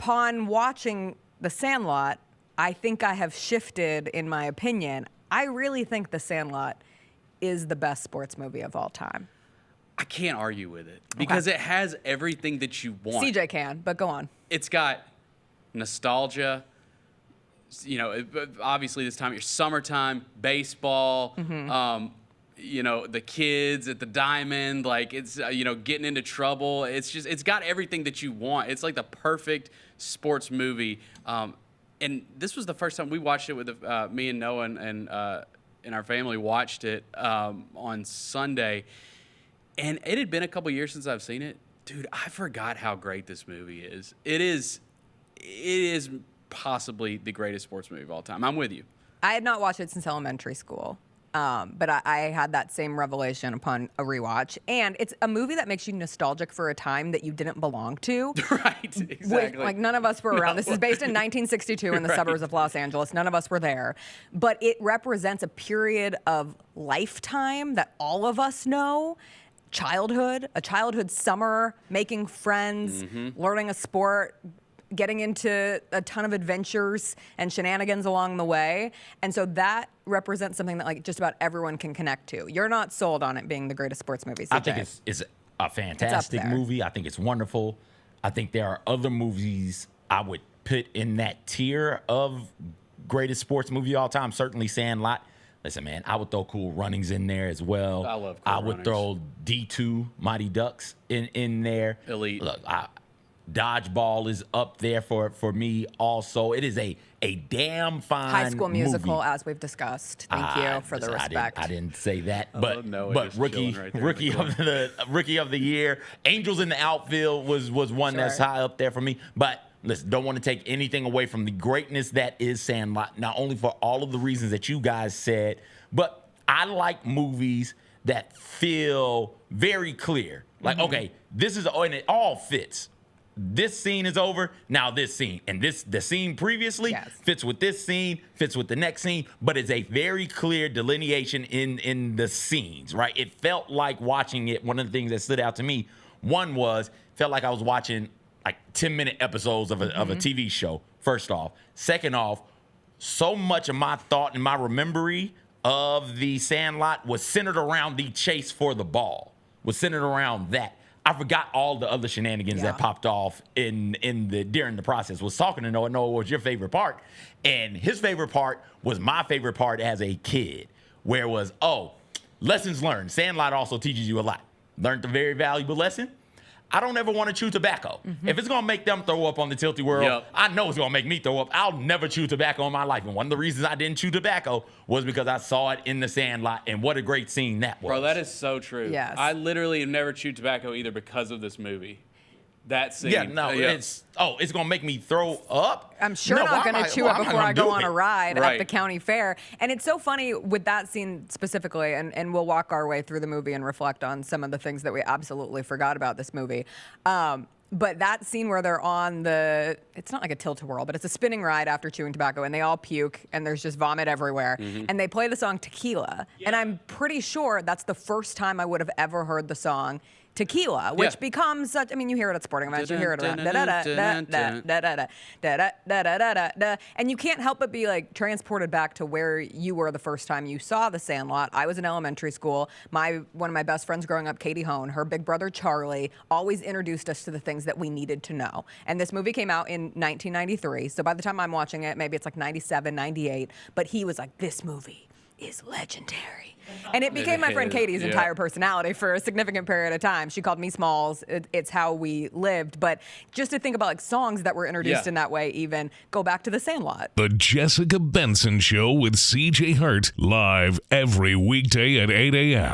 upon watching The Sandlot, I think I have shifted in my opinion. I really think The Sandlot is the best sports movie of all time. I can't argue with it because it has everything that you want. CJ can, but go on. It's got nostalgia. You know, obviously this time of year, summertime, baseball. You know, the kids at the diamond, like it's you know, getting into trouble. It's got everything that you want. It's like the perfect sports movie. And this was the first time we watched it with me and Noah and our family watched it on Sunday. And it had been a couple years since I've seen it. Dude, I forgot how great this movie is. It is possibly the greatest sports movie of all time. I'm with you. I had not watched it since elementary school. But I had that same revelation upon a rewatch. And it's a movie that makes you nostalgic for a time that you didn't belong to. Right, exactly. Like, none of us were around. This is based in 1962 in the suburbs of Los Angeles. None of us were there. But it represents a period of lifetime that all of us know. Childhood, a childhood summer, making friends, learning a sport, getting into a ton of adventures and shenanigans along the way. And so that represents something that like just about everyone can connect to. You're not sold on it being the greatest sports movie, CJ. I think it's a fantastic movie. I think it's wonderful. I think there are other movies I would put in that tier of greatest sports movie of all time. Certainly Sandlot. Listen, man, I would throw Cool Runnings in there as well. I love Cool Runnings. I would throw D2, Mighty Ducks in there. Elite. Look, Dodgeball is up there for me also. It is a damn fine High School Musical, movie. as we've discussed. Thank you for the respect. I didn't say that, love Noah but just rookie chilling right there rookie of the year. Angels in the Outfield was one that's high up there for me. But listen, don't want to take anything away from the greatness that is Sandlot. Not only for all of the reasons that you guys said, but I like movies that feel very clear. Like, okay, this is, and it all fits. This scene is over, now this scene. And the scene previously fits with this scene, fits with the next scene, but it's a very clear delineation in the scenes, right? It felt like watching it, one of the things that stood out to me, one was, felt like I was watching like 10-minute episodes of a TV show, first off. Second off, so much of my thought and my memory of the Sandlot was centered around the chase for the ball, was centered around that. I forgot all the other shenanigans that popped off during the process. Was talking to Noah. Noah, what was your favorite part? And his favorite part was my favorite part as a kid, where it was, lessons learned. Sandlot also teaches you a lot. Learned a very valuable lesson. I don't ever want to chew tobacco. If it's going to make them throw up on the Tilty World, I know it's going to make me throw up. I'll never chew tobacco in my life. And one of the reasons I didn't chew tobacco was because I saw it in the Sandlot, and what a great scene that was. Bro, that is so true. Yes. I literally have never chewed tobacco either because of this movie. That scene. It's going to make me throw up? I'm sure not going to chew it before I go on a ride at the county fair. And it's so funny with that scene specifically, and we'll walk our way through the movie and reflect on some of the things that we absolutely forgot about this movie. But that scene where they're on it's not like a tilt-a-whirl, but it's a spinning ride after chewing tobacco, and they all puke, and there's just vomit everywhere. And they play the song Tequila. And I'm pretty sure that's the first time I would have ever heard the song Tequila, which becomes such, I mean, you hear it at sporting events, you hear it around and you can't help but be like transported back to where you were the first time you saw The Sandlot. I was in elementary school. One of my best friends growing up, Katie Hone, her big brother Charlie, always introduced us to the things that we needed to know. And this movie came out in 1993. So by the time I'm watching it, maybe it's like 97, 98. But he was like, this movie is legendary. And it became my friend Katie's entire personality for a significant period of time. She called me Smalls. It's how we lived. But just to think about like songs that were introduced in that way, even go back to The Sandlot. The Jessica Benson Show with CJ Hart, live every weekday at 8 a.m.